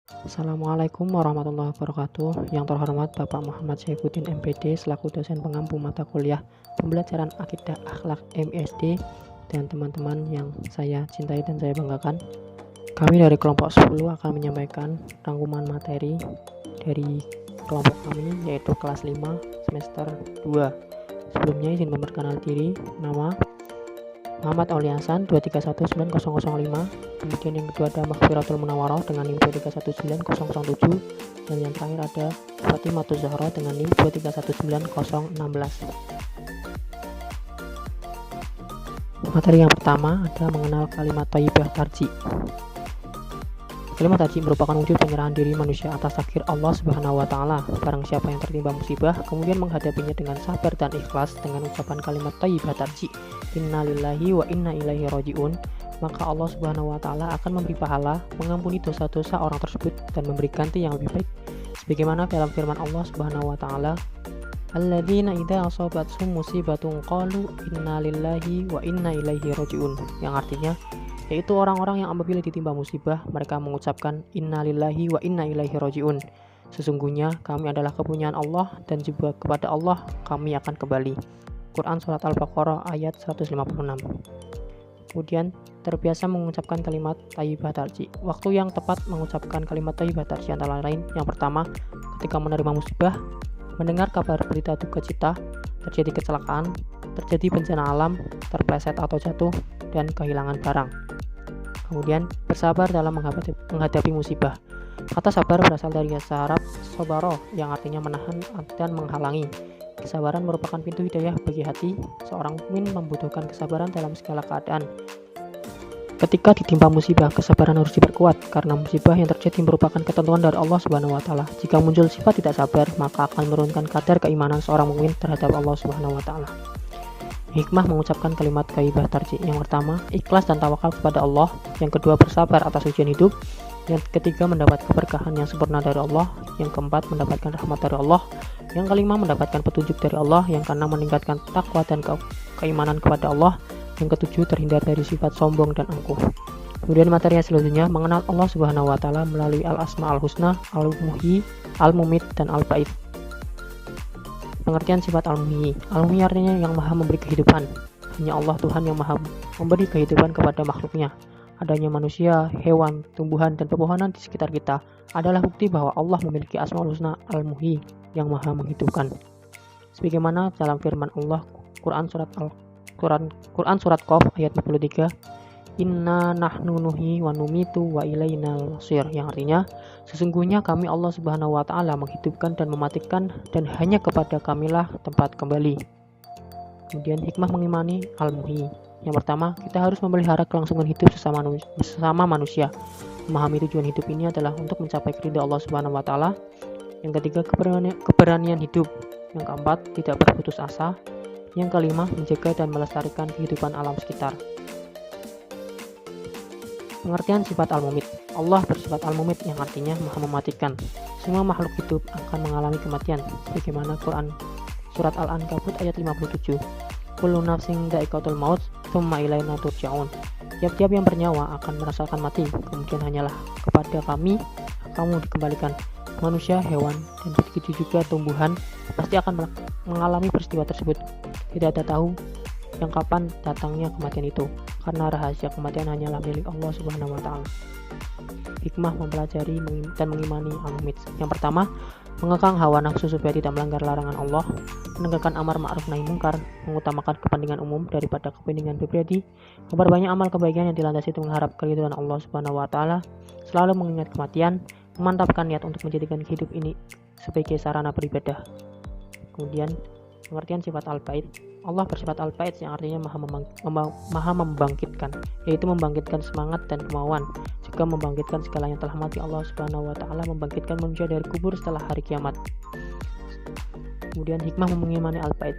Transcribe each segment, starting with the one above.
Assalamualaikum warahmatullahi wabarakatuh. Yang terhormat Bapak Muhammad Saifuddin MPD selaku dosen pengampu mata kuliah pembelajaran akidah akhlak MISD dan teman-teman yang saya cintai dan saya banggakan. Kami dari kelompok 10 akan menyampaikan rangkuman materi dari kelompok kami yaitu kelas 5 semester 2. Sebelumnya izin memperkenalkan diri. Nama Muhammad Aulia Hasan 2319005. Kemudian yang kedua ada Maghfiratul Munawwaroh dengan NIM 2319007, dan yang terakhir ada Fatimatul Zahra dengan NIM 2319016. Materi yang pertama ada mengenal kalimat thayyibah tarji. Kalimat tarji merupakan wujud penyerahan diri manusia atas takdir Allah Subhanahu wa taala. Barang siapa yang tertimpa musibah kemudian menghadapinya dengan sabar dan ikhlas dengan ucapan kalimat thayyibah tarji, innalillahi wa inna ilaihi rajiun, maka Allah Subhanahu wa taala akan memberi pahala, mengampuni dosa-dosa orang tersebut dan memberi ganti yang lebih baik. Sebagaimana dalam firman Allah Subhanahu wa taala, alladzina idza asabathum musibatun qalu innalillahi wa inna ilaihi rajiun, yang artinya yaitu orang-orang yang apabila ditimpa musibah mereka mengucapkan innalillahi wa inna ilaihi rajiun, sesungguhnya kami adalah kepunyaan Allah dan juga kepada Allah kami akan kembali. Quran Surat Al-Baqarah ayat 156. Kemudian terbiasa mengucapkan kalimat thayyibah tarji. Waktu yang tepat mengucapkan kalimat thayyibah tarji antara lain: yang pertama, ketika menerima musibah, mendengar kabar berita duka cita, terjadi kecelakaan, terjadi bencana alam, terpleset atau jatuh, dan kehilangan barang. Kemudian bersabar dalam menghadapi musibah. Kata sabar berasal dari bahasa Arab sobaro, yang artinya menahan dan menghalangi. Kesabaran merupakan pintu hidayah bagi hati. Seorang mukmin membutuhkan kesabaran dalam segala keadaan. Ketika ditimpa musibah, kesabaran harus diperkuat karena musibah yang terjadi merupakan ketentuan dari Allah Subhanahu wa taala. Jika muncul sifat tidak sabar, maka akan menurunkan kadar keimanan seorang mukmin terhadap Allah Subhanahu wa taala. Hikmah mengucapkan kalimat thayyibah tarji. Yang pertama, ikhlas dan tawakal kepada Allah. Yang kedua, bersabar atas ujian hidup. Yang ketiga, mendapat keberkahan yang sempurna dari Allah. Yang keempat, mendapatkan rahmat dari Allah. Yang kelima, mendapatkan petunjuk dari Allah. Yang keenam, meningkatkan takwa dan keimanan kepada Allah. Yang ketujuh, terhindar dari sifat sombong dan angkuh. Kemudian materi selanjutnya mengenal Allah Subhanahu wa taala melalui al-asma al-husna, al-muhyi, al-mumit, dan al-ba'id. Pengertian sifat al-muhyi. Al-muhyi artinya yang maha memberi kehidupan. Hanya Allah Tuhan yang maha memberi kehidupan kepada makhluknya. Adanya manusia, hewan, tumbuhan, dan pepohonan di sekitar kita adalah bukti bahwa Allah memiliki asmaul husna al-muhyi yang maha menghidupkan. Sebagaimana dalam firman Allah Quran Surat Qaf ayat 43, inna nahnu nuhyi wa numitu wa ilainal masir, yang artinya sesungguhnya kami Allah Subhanahu wa taala menghidupkan dan mematikan dan hanya kepada kamilah tempat kembali. Kemudian hikmah mengimani al-muhyi. Yang pertama, kita harus memelihara kelangsungan hidup sesama manusia. Memahami tujuan hidup ini adalah untuk mencapai ridha Allah Subhanahu wa taala. Yang ketiga, keberanian hidup. Yang keempat, tidak berputus asa. Yang kelima, menjaga dan melestarikan kehidupan alam sekitar. Pengertian sifat al-mumit. Allah bersifat al-mumit yang artinya maha mematikan. Semua makhluk hidup akan mengalami kematian. Sebagaimana Quran Surat Al-Ankabut ayat 57. Kullu nafsin dha'iqatul maut, tsumma ilaina turja'un. Tiap-tiap yang bernyawa akan merasakan mati, kemudian hanyalah kepada kami kamu dikembalikan. Manusia, hewan, dan begitu juga tumbuhan pasti akan mengalami peristiwa tersebut. Tidak ada tahu yang kapan datangnya kematian itu, karena rahasia kematian hanyalah milik Allah Subhanahu wa taala. Hikmah mempelajari dan mengimani al-mumit. Yang pertama, mengekang hawa nafsu supaya tidak melanggar larangan Allah, menegakkan amar ma'ruf nahi mungkar, mengutamakan kepentingan umum daripada kepentingan pribadi, memperbanyak amal kebaikan yang dilandasi untuk mengharap keridhaan Allah Subhanahu wa taala, selalu mengingat kematian, memantapkan niat untuk menjadikan hidup ini sebagai sarana beribadah. Kemudian pengertian sifat al-ba'id. Allah bersifat al-ba'id yang artinya maha membangkitkan, yaitu membangkitkan semangat dan kemauan, juga membangkitkan segala yang telah mati. Allah Subhanahu wa taala membangkitkan manusia dari kubur setelah hari kiamat. Kemudian hikmah mengimani al-ba'id,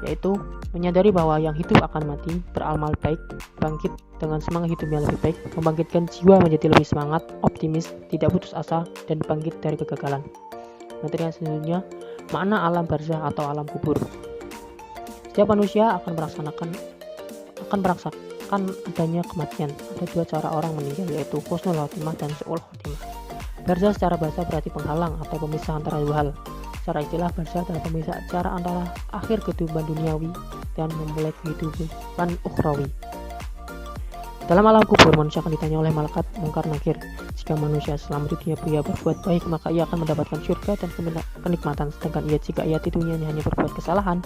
yaitu menyadari bahwa yang hidup akan mati, beramal baik, bangkit dengan semangat hidup yang lebih baik, membangkitkan jiwa menjadi lebih semangat, optimis, tidak putus asa, dan bangkit dari kegagalan. Materi yang selanjutnya, makna alam barzah atau alam kubur. Setiap manusia akan akan adanya kematian. Ada dua cara orang meninggal, yaitu husnul khotimah dan su'ul khotimah. Barzah secara bahasa berarti penghalang atau pemisah antara dua hal. Secara istilah, barzah adalah pemisah acara antara akhir kehidupan duniawi dan memulai kehidupan ukhrawi. Dalam alam kubur, manusia akan ditanya oleh malaikat mungkar nakir. Jika manusia selama di dunia pria berbuat baik, maka ia akan mendapatkan surga dan kenikmatan. Sedangkan jika ia di dunia hanya berbuat kesalahan,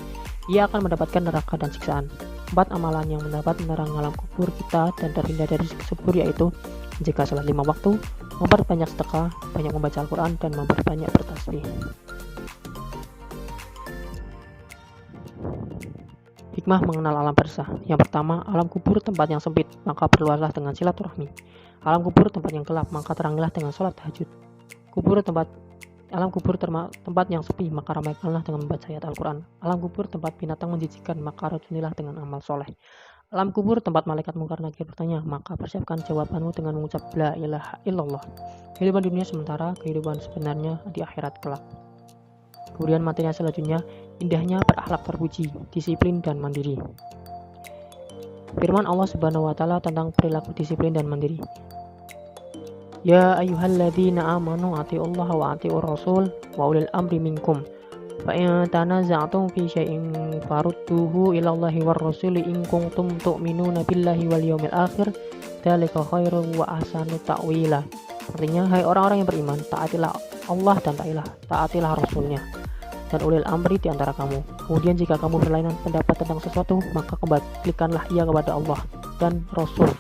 ia akan mendapatkan neraka dan siksaan. 4 amalan yang mendapat menerang alam kubur kita dan terhindar dari siksa kubur, yaitu menjaga sholat 5 waktu, memperbanyak sedekah, banyak membaca Al-Quran, dan memperbanyak bertasbih. Hikmah mengenal alam barzah. Yang pertama, alam kubur tempat yang sempit, maka perluaslah dengan silaturahmi. Alam kubur tempat yang gelap, maka terangilah dengan sholat tahajud. Alam kubur tempat yang sepi, maka ramaikanlah dengan membaca ayat Al-Quran. Alam kubur tempat binatang menjijikkan, maka racunilah dengan amal soleh. Alam kubur tempat malaikat mungkar nakir bertanya, maka persiapkan jawabanmu dengan mengucap la ilaha illallah. Kehidupan dunia sementara, kehidupan sebenarnya di akhirat kelak. Kemudian materi selanjutnya, indahnya berakhlak terpuji, disiplin dan mandiri. Firman Allah Subhanahu wa taala tentang perilaku disiplin dan mandiri. Ya ayyuhalladzina amanu atiullaha wa atiur rasul wa ulil amri minkum. Fa in tanaza'tum fi syai'in farudduhu ila Allahi war rasuli in kuntum tu'minuna billahi wal yawmil akhir. Dzalika khairun wa ahsanu ta'wila. Artinya, hai orang-orang yang beriman, taatilah Allah dan taatilah Rasulnya dan ulil amri di antara kamu. Kemudian jika kamu berlainan pendapat tentang sesuatu, maka kembalikanlah ia kepada Allah dan Rasul.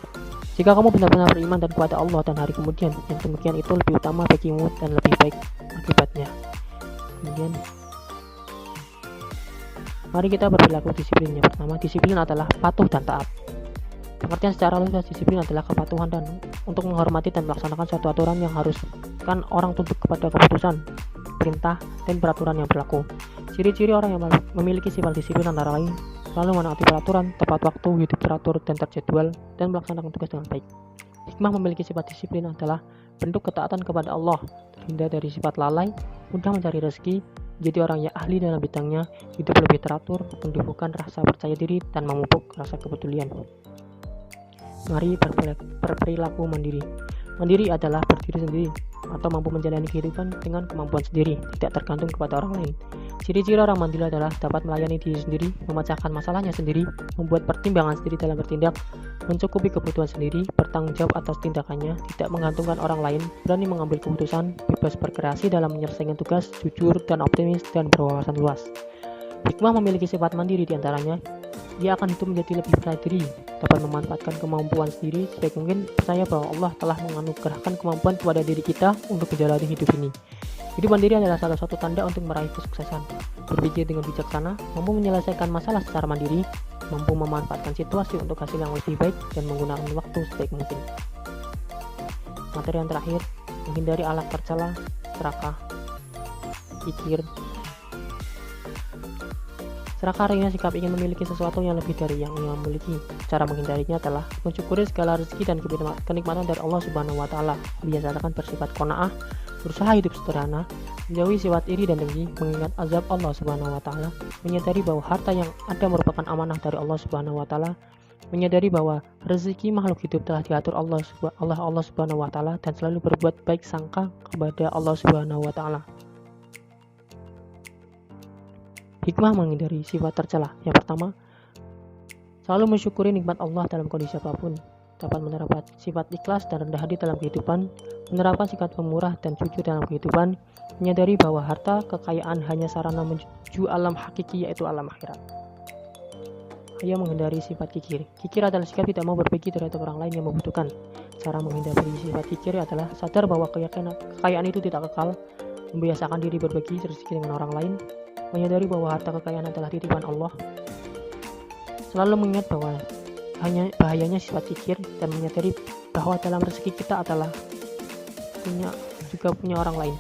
Jika kamu benar-benar beriman dan kepada Allah dan hari kemudian, yang demikian itu lebih utama bagimu dan lebih baik akibatnya. Kemudian, mari kita berperilaku disiplin. Yang pertama, disiplin adalah patuh dan taat. Pengertian secara luas, disiplin adalah kepatuhan dan untuk menghormati dan melaksanakan suatu aturan yang haruskan orang tunduk kepada keputusan, perintah, dan peraturan yang berlaku. Ciri-ciri orang yang memiliki sifat disiplin antara lain selalu menaati peraturan, tepat waktu, hidup teratur dan terjadwal, dan melaksanakan tugas dengan baik. Hikmah memiliki sifat disiplin adalah bentuk ketaatan kepada Allah, terhindar dari sifat lalai, mudah mencari rezeki, menjadi orang yang ahli dalam bidangnya, hidup lebih teratur, menumbuhkan rasa percaya diri, dan memupuk rasa kepedulian. Mari berperilaku mandiri. Mandiri adalah berdiri sendiri atau mampu menjalani kehidupan dengan kemampuan sendiri, tidak tergantung kepada orang lain. Ciri-ciri orang mandiri adalah dapat melayani diri sendiri, memecahkan masalahnya sendiri, membuat pertimbangan sendiri dalam bertindak, mencukupi kebutuhan sendiri, bertanggung jawab atas tindakannya, tidak menggantungkan orang lain, berani mengambil keputusan, bebas berkreasi dalam menyelesaikan tugas, jujur dan optimis, dan berwawasan luas. Hikmah memiliki sifat mandiri diantaranya, dia akan hidup menjadi lebih percaya diri, dapat memanfaatkan kemampuan sendiri sebaik mungkin, percaya bahwa Allah telah menganugerahkan kemampuan kepada diri kita untuk menjalani hidup ini. Hidup mandiri adalah salah satu tanda untuk meraih kesuksesan. Berpikir dengan bijaksana, mampu menyelesaikan masalah secara mandiri, mampu memanfaatkan situasi untuk hasil yang lebih baik, dan menggunakan waktu sebaik mungkin. Materi yang terakhir, menghindari akhlak tercela, serakah, kikir. Serakah artinya sikap ingin memiliki sesuatu yang lebih dari yang ia miliki. Cara menghindarinya adalah mensyukuri segala rezeki dan kenikmatan dari Allah Subhanahu wa taala, membiasakan bersifat qanaah, berusaha hidup sederhana, menjauhi sifat iri dan dengki, mengingat azab Allah Subhanahu wa taala, menyadari bahwa harta yang ada merupakan amanah dari Allah Subhanahu wa taala, menyadari bahwa rezeki makhluk hidup telah diatur Allah Subhanahu wa taala, dan selalu berbuat baik sangka kepada Allah Subhanahu wa taala. Hikmah menghindari sifat tercela. Yang pertama, selalu mensyukuri nikmat Allah dalam kondisi apapun, dapat menerapkan sifat ikhlas dan rendah hati dalam kehidupan, menerapkan sikap pemurah dan jujur dalam kehidupan, menyadari bahwa harta kekayaan hanya sarana menuju alam hakiki, yaitu alam akhirat. Ia menghindari sifat kikir. Kikir adalah sikap tidak mau berbagi terhadap orang lain yang membutuhkan. Cara menghindari sifat kikir adalah sadar bahwa kekayaan itu tidak kekal, membiasakan diri berbagi rezeki dengan orang lain, menyadari bahwa harta kekayaan adalah titipan Allah, selalu mengingat bahwa bahayanya sifat kikir, dan menyadari bahwa dalam rezeki kita adalah punya orang lain.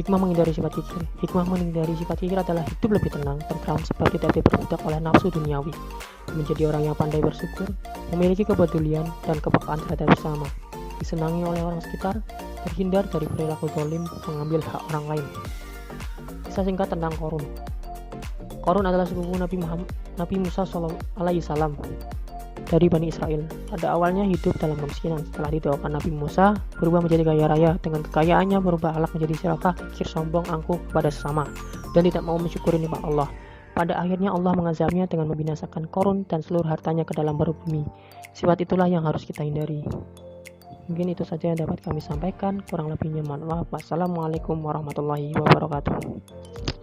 Hikmah menghindari sifat kikir. Hikmah menghindari sifat kikir adalah hidup lebih tenang, tentram, sebab tidak diperbudak oleh nafsu duniawi, menjadi orang yang pandai bersyukur, memiliki kepedulian dan kepekaan terhadap sesama, disenangi oleh orang sekitar, terhindar dari perilaku zalim, mengambil hak orang lain. Kisah singkat tentang Qarun. Qarun adalah sepupu Nabi Musa SAW. dari Bani Israel. Pada awalnya hidup dalam kemiskinan, setelah didoakan Nabi Musa berubah menjadi kaya raya. Dengan kekayaannya berubah akhlak menjadi serakah, kikir, sombong, angkuh kepada sesama, dan tidak mau mensyukuri nikmat Allah. Pada akhirnya Allah mengazabnya dengan membinasakan Korun dan seluruh hartanya ke dalam perut bumi. Sifat itulah yang harus kita hindari. Mungkin itu saja yang dapat kami sampaikan, kurang lebihnya mohon maaf. Wassalamualaikum warahmatullahi wabarakatuh.